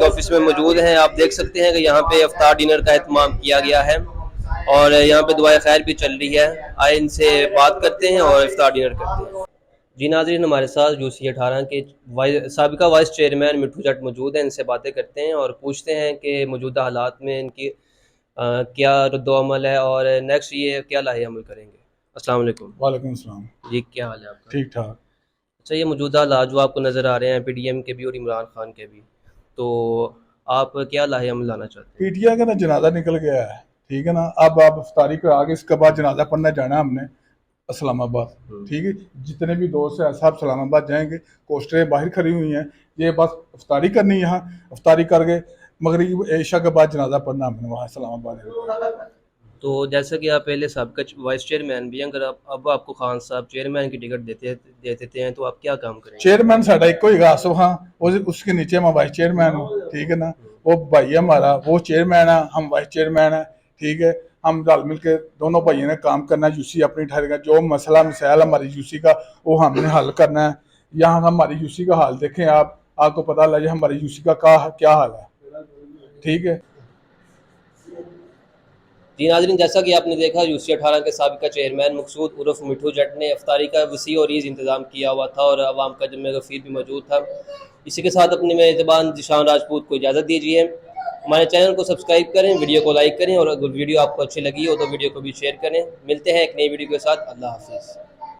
के ऑफिस में मौजूद हैं। आप देख सकते हैं कि यहाँ पे इफ्तार डिनर का एहतमाम किया गया है और यहाँ पे दुआए खैर भी चल रही है। आए इनसे बात करते हैं और इफ्तार डिनर करते हैं। जी नाज़रीन, हमारे साथ UC18 के साबिका वाइस चेयरमैन मिठू जट मौजूद हैं। इनसे बातें करते हैं और पूछते हैं कि मौजूदा हालात में इनकी क्या रद्द-ओ-अमल है और नेक्स्ट ये क्या लाहे अमल करेंगे। अस्सलाम वालेकुम। वालेकुम सलाम। जी, क्या हाल है आपका? ठीक ठाक। अच्छा, ये मौजूदा हालात जो आपको नज़र आ रहे हैं PDM के भी और इमरान खान के भी, तो आप क्या लाहे अमल लाना चाहते हैं? पीटीआई का ना जनाजा निकल गया है, ठीक है ना। अब आप इफ्तारी को आगे इसके बाद जनाजा पढ़ने जाना है हमने इस्लामाबाद, ठीक है। जितने भी दोस्त हैं सब इस्लामाबाद जाएंगे। कोस्टरें बाहर खड़ी हुई हैं, ये बस इफ्तारी करनी है। यहाँ इफ्तारी करके मगरिब ऐशा के बाद जनाजा पढ़ना हमने वहाँ इस्लामाबाद। तो जैसा कि आप पहले साबिका वाइस चेयरमैन भी हैं, अगर आप अब आपको खान साहब चेयरमैन की टिकट दे देते हैं तो आप क्या काम करेंगे? चेयरमैन साडा एको ही गा सो, हाँ उसके नीचे मैं वाइस चेयरमैन हूँ, ठीक है ना। वो भाई है हमारा, वो चेयरमैन है, हम वाइस चेयरमैन है, ठीक है। हम रल मिल के दोनों भाइयों ने काम करना है। यूसी अपनी ठहरेगा, जो मसला मसाइल हमारी यूसी का वो हमने हल करना है। यहाँ हमारी यूसी का हाल देखें, आपको पता लगे हमारी यूसी का क्या हाल है, ठीक है। जी नाज़रीन, जैसा कि आपने देखा UC18 के साबिका चेयरमैन मकसूद उर्फ मिठू जट ने इफ्तारी का वसी और ईज़ इंतज़ाम किया हुआ था और आवाम का जम्मे गफ़ीर भी मौजूद था। इसी के साथ अपनी मेज़बान ज़ीशान राजपूत को इजाज़त दीजिए। हमारे चैनल को सब्सक्राइब करें, वीडियो को लाइक करें और अगर वीडियो आपको अच्छी लगी हो तो वीडियो को भी शेयर करें। मिलते हैं एक नई वीडियो के साथ। अल्लाह हाफ़िज़।